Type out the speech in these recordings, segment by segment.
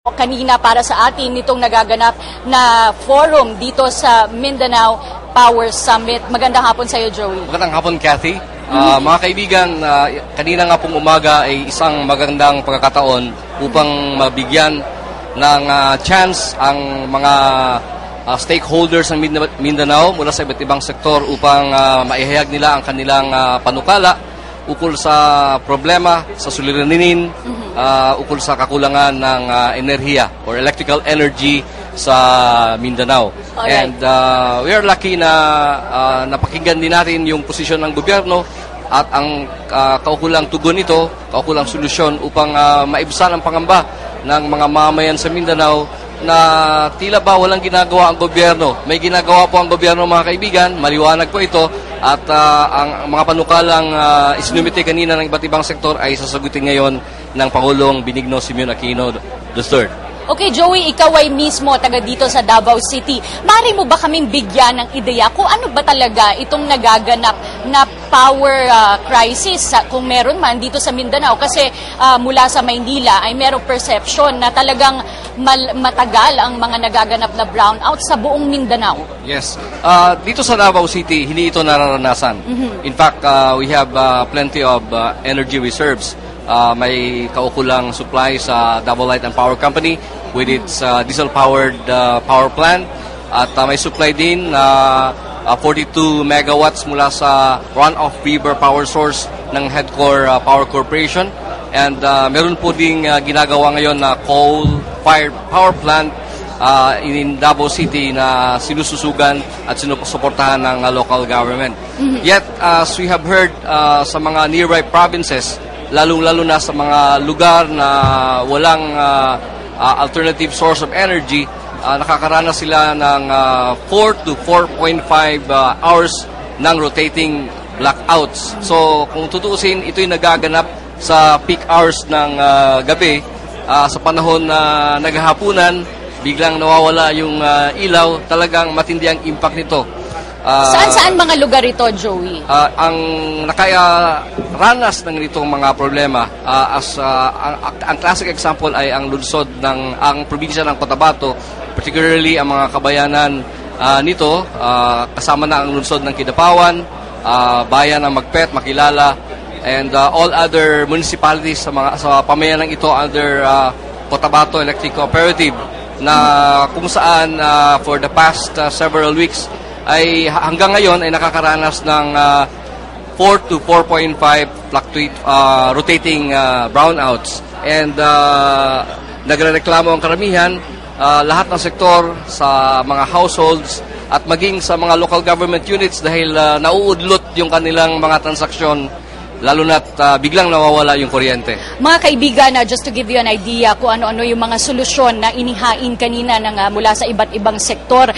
Kanina para sa atin nitong nagaganap na forum dito sa Mindanao Power Summit. Magandang hapon sa iyo, Joey. Magandang hapon, Kathy. Mga kaibigan, kanina nga pong umaga ay isang magandang pagkakataon upang mabigyan ng chance ang mga stakeholders ng Mindanao mula sa iba't ibang sektor upang maihayag nila ang kanilang panukala ukol sa problema sa suliranin, ukol sa kakulangan ng enerhiya or electrical energy sa Mindanao. Alright. And we are lucky na napakinggan din natin yung posisyon ng gobyerno at ang kaukulang tugon nito, kaukulang solusyon upang maibsan ang pangamba ng mga mamayan sa Mindanao na tila ba walang ginagawa ang gobyerno. May ginagawa po ang gobyerno, mga kaibigan, maliwanag po ito, at ang mga panukalang isinumite kanina ng iba't ibang sektor ay sasagutin ngayon ng Pangulong Benigno Simeon Aquino III. Okay, Joey, ikaw ay mismo taga dito sa Davao City. Mari mo ba kaming bigyan ng ideya kung ano ba talaga itong nagaganap na power crisis kung meron man dito sa Mindanao? Kasi mula sa Maynila ay merong perception na talagang matagal ang mga nagaganap na brownout sa buong Mindanao. Yes. Dito sa Davao City, hindi ito nararanasan. In fact, we have plenty of energy reserves. May kaukulang supply sa Davao Light and Power Company with its diesel-powered power plant. At may supply din 42 megawatts mula sa runoff river power source ng Headcore Power Corporation. And meron po ding ginagawa ngayon na coal-fired power plant in Davao City na sinususugan at sinusuportahan ng local government. Yet, as we have heard sa mga nearby provinces, lalong-lalo na sa mga lugar na walang alternative source of energy, nakakaranas sila ng 4 to 4.5 hours ng rotating blackouts. So, kung tutuusin, ito'y nagaganap sa peak hours ng gabi. Sa panahon na naghahapunan, biglang nawawala yung ilaw, talagang matindi ang impact nito. Saan-saan mga lugar ito, Joey? Ang nakaranas ng itong mga problema, ang classic example ay ang lungsod ang probinsya ng Cotabato, particularly ang mga kabayanan nito, kasama na ang lungsod ng Kidapawan, bayan ng Magpet, Makilala, and all other municipalities sa pamayanang ito under Cotabato Electric Cooperative, na kung saan for the past several weeks ay hanggang ngayon ay nakakaranas ng 4 to 4.5 rotating brownouts. And nagrereklamo ang karamihan, lahat ng sektor, sa mga households at maging sa mga local government units dahil nauudlot yung kanilang mga transaksyon, lalo na't biglang nawawala yung kuryente. Mga kaibigan, just to give you an idea kung ano-ano yung mga solusyon na inihain kanina mula sa iba't ibang sektor.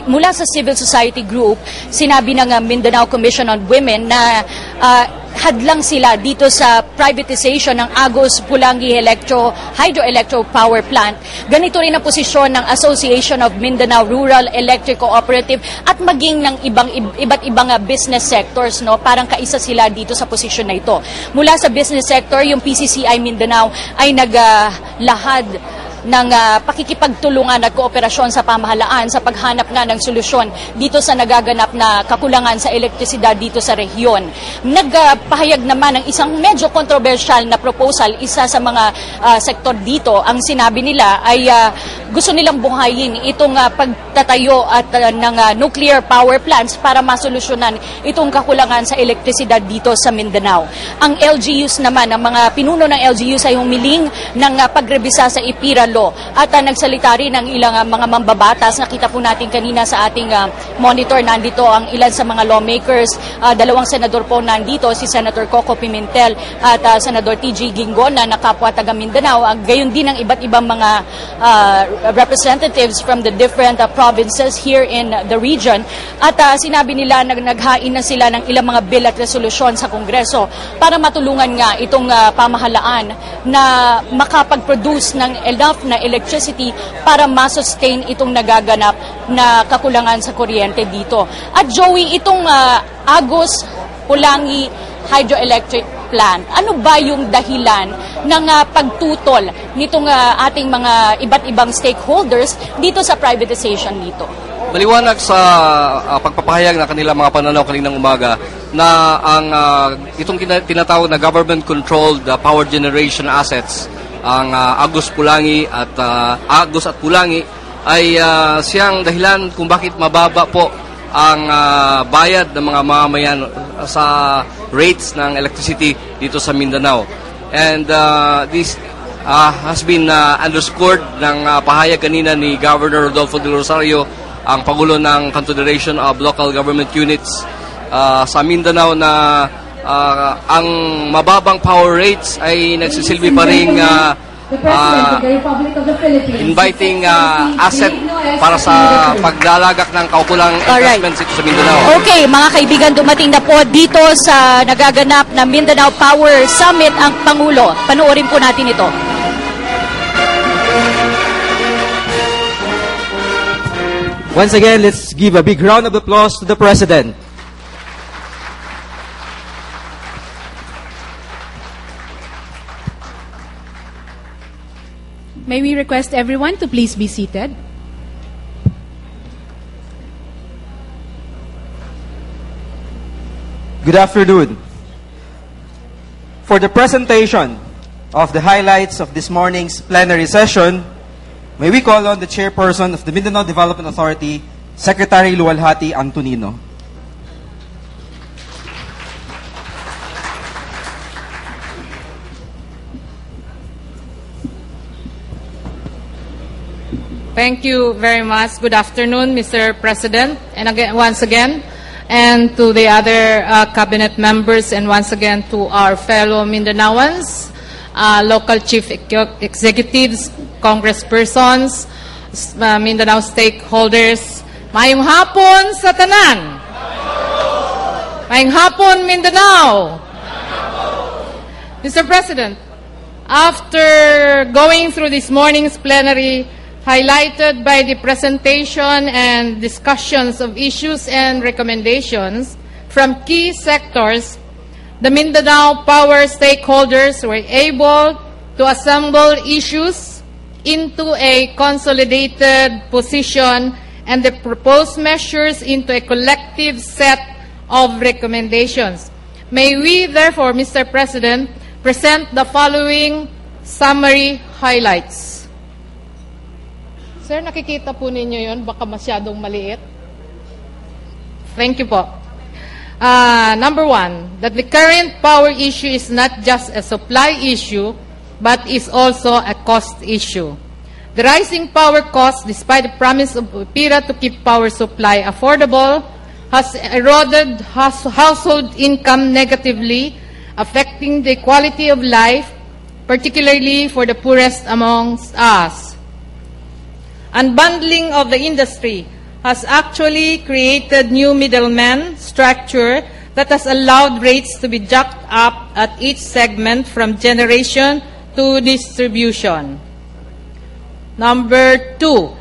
Mula sa civil society group, sinabi ng Mindanao Commission on Women na hadlang sila dito sa privatization ng Agos Pulangi Hydroelectric Power Plant. Ganito rin ang posisyon ng Association of Mindanao Rural Electric Cooperative at maging ng iba't ibang business sectors, no? Parang kaisa sila dito sa posisyon na ito. Mula sa business sector, yung PCCI Mindanao ay naglahad ng pakikipagtulungan at kooperasyon sa pamahalaan sa paghanap nga ng solusyon dito sa nagaganap na kakulangan sa elektrisidad dito sa rehiyon. Nagpahayag naman ng isang medyo controversial na proposal, isa sa mga sektor dito. Ang sinabi nila ay gusto nilang buhayin itong pagtatayo at ng nuclear power plants para masolusyonan itong kakulangan sa elektrisidad dito sa Mindanao. Ang LGUs naman, ang mga pinuno ng LGUs ay humiling ng pagrebisa sa IPIRA law at nagsalita rin ng ilang mga mambabatas. Nakita po natin kanina sa ating monitor, nandito ang ilan sa mga lawmakers. Dalawang senador po nandito, si Senator Coco Pimentel at Senador TG Gingon na nakapwa taga Mindanao. Gayon din ang iba't ibang mga representatives from the different provinces here in the region. At sinabi nila na naghain na sila ng ilang mga bill at resolusyon sa Kongreso para matulungan nga itong pamahalaan na makapag-produce ng enough na electricity para masustain itong nagaganap na kakulangan sa kuryente dito. At Joey, itong Agos Pulangi Hydroelectric plan. Ano ba yung dahilan ng pagtutol nitong ating mga iba't ibang stakeholders dito sa privatization nito? Maliwanag sa pagpapahayag na kanilang mga pananaw kaninang umaga na ang itong tinatawag na government-controlled power generation assets, ang Agus at Pulangi ay siyang dahilan kung bakit mababa po ang bayad ng mga mamamayan sa rates ng electricity dito sa Mindanao. And this has been underscored ng pahayag kanina ni Governor Rodolfo del Rosario, ang Pangulo ng Confederation of Local Government Units sa Mindanao, na ang mababang power rates ay nagsisilbi pa rin inviting asset para sa paglalagak ng kaukulang investments sa Mindanao. Okay, mga kaibigan, dumating na po dito sa nagaganap na Mindanao Power Summit ang Pangulo. Panoorin po natin ito. Once again, let's give a big round of applause to the President. May we request everyone to please be seated? Good afternoon. For the presentation of the highlights of this morning's plenary session, may we call on the Chairperson of the Mindanao Development Authority, Secretary Luwalhati Antonino. Thank you very much. Good afternoon, Mr. President, and again, once again, and to the other cabinet members, and once again to our fellow Mindanaoans, local chief executives, congresspersons, Mindanao stakeholders. Mayong hapon sa tanan. Mayong hapon, Mindanao. Mr. President, after going through this morning's plenary, highlighted by the presentation and discussions of issues and recommendations from key sectors, the Mindanao Power stakeholders were able to assemble issues into a consolidated position and the proposed measures into a collective set of recommendations. May we, therefore, Mr. President, present the following summary highlights. Sir, nakikita po ninyo yun? Baka masyadong maliit. Thank you po. Number one, that the current power issue is not just a supply issue, but is also a cost issue. The rising power cost, despite the promise of PIRA to keep power supply affordable, has eroded household income negatively, affecting the quality of life, particularly for the poorest amongst us. Unbundling of the industry has actually created new middleman structure that has allowed rates to be jacked up at each segment from generation to distribution. Number two,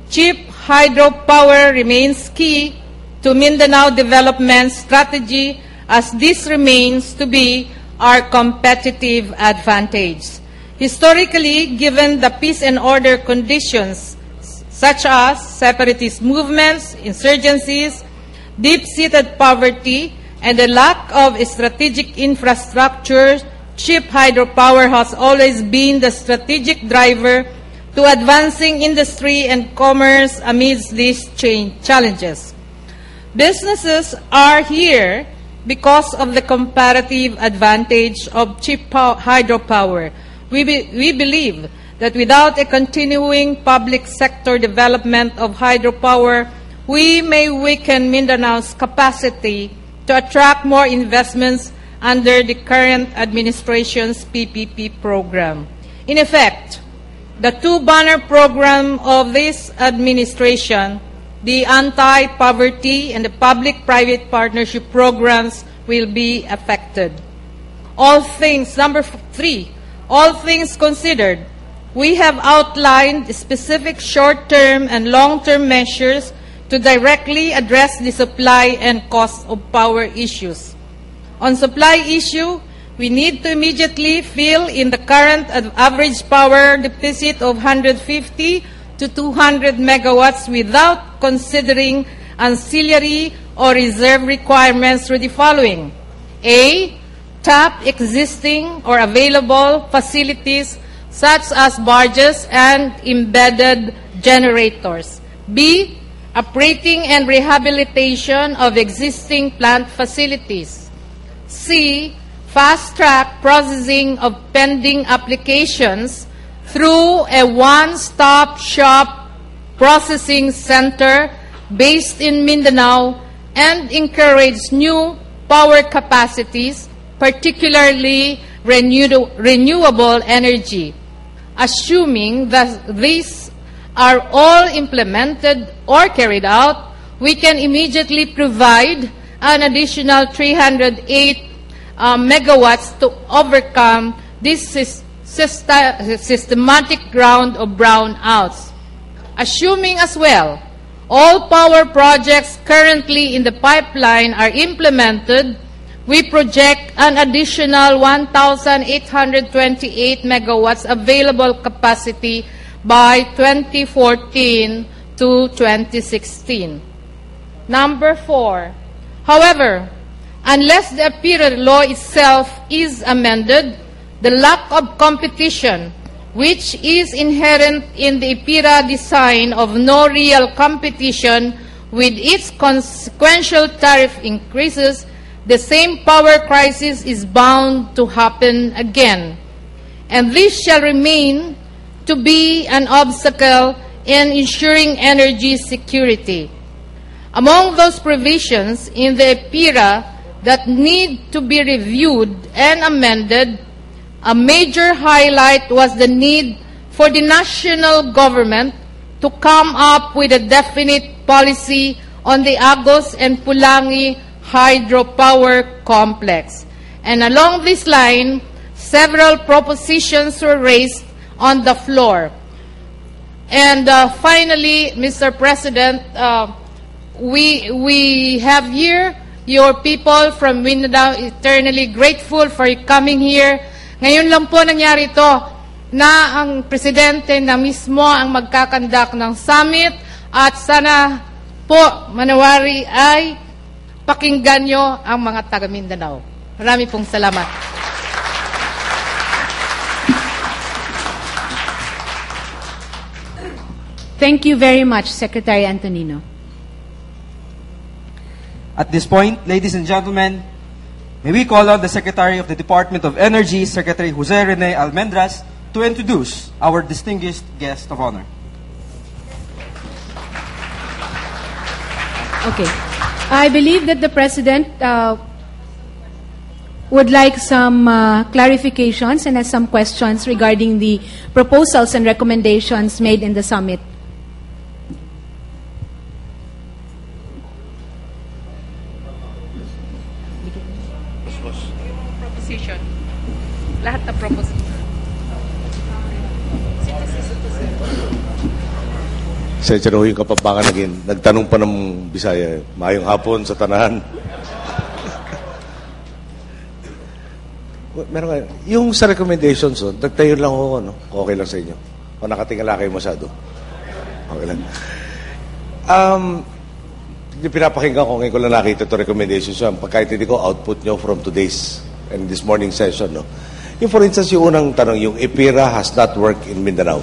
cheap hydropower remains key to Mindanao development strategy, as this remains to be our competitive advantage. Historically, given the peace and order conditions, such as separatist movements, insurgencies, deep-seated poverty, and the lack of strategic infrastructure, cheap hydropower has always been the strategic driver to advancing industry and commerce amidst these challenges. Businesses are here because of the comparative advantage of cheap hydropower. We believe that without a continuing public sector development of hydropower, we may weaken Mindanao's capacity to attract more investments under the current administration's PPP program. In effect, the two-banner program of this administration, the anti-poverty and the public-private partnership programs, will be affected. Number three, all things considered, we have outlined specific short-term and long-term measures to directly address the supply and cost of power issues. On supply issue, we need to immediately fill in the current average power deficit of 150 to 200 megawatts without considering ancillary or reserve requirements through the following. A, tap existing or available facilities such as barges and embedded generators. B, operating and rehabilitation of existing plant facilities. C, fast-track processing of pending applications through a one-stop shop processing center based in Mindanao and encourage new power capacities, particularly renewable energy. Assuming that these are all implemented or carried out, we can immediately provide an additional 308 megawatts to overcome this systematic round of brownouts. Assuming as well, all power projects currently in the pipeline are implemented, we project an additional 1,828 megawatts available capacity by 2014 to 2016. Number 4. However, unless the APIRA law itself is amended, the lack of competition, which is inherent in the APIRA design of no real competition with its consequential tariff increases, the same power crisis is bound to happen again. And this shall remain to be an obstacle in ensuring energy security. Among those provisions in the APIRA that need to be reviewed and amended, a major highlight was the need for the national government to come up with a definite policy on the Agos and Pulangi hydropower complex. And along this line, several propositions were raised on the floor. And finally, Mr. President, we have here your people from Mindanao, eternally grateful for coming here. Ngayon lang po nangyari ito na ang presidente na mismo ang magkakandak ng summit at sana po manawari ay pakinggan nyo ang mga taga Mindanao. Marami pong salamat. Thank you very much, Secretary Antonino. At this point, ladies and gentlemen, may we call on the Secretary of the Department of Energy, Secretary Jose Rene Almendras, to introduce our distinguished guest of honor. Okay. I believe that the President would like some clarifications and has some questions regarding the proposals and recommendations made in the summit. Proposition. Lahat na proposition. Senator Huy, Kapampangan nagtanong pa ng Bisaya, mayong hapon sa tanahan. Meron kayo. Yung sa recommendations, nagtayo lang ako, no? Okay lang sa inyo. O nakatingala kayo masyado. Okay lang. Yung pinapakinggan ko, ngayon ko lang nakita ito recommendations. Yung pagkaintindi ko, output nyo from today's and this morning session, no? Yung for instance, yung unang tanong, yung APIRA has not worked in Mindanao.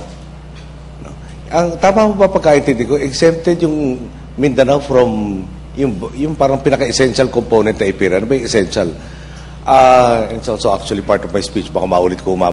Ang tama mo ba pagkaintindi ko, exempted yung Mindanao from yung parang pinaka-essential component na APIRA. Ano ba yung essential? And it's also actually part of my speech. Baka maulit ko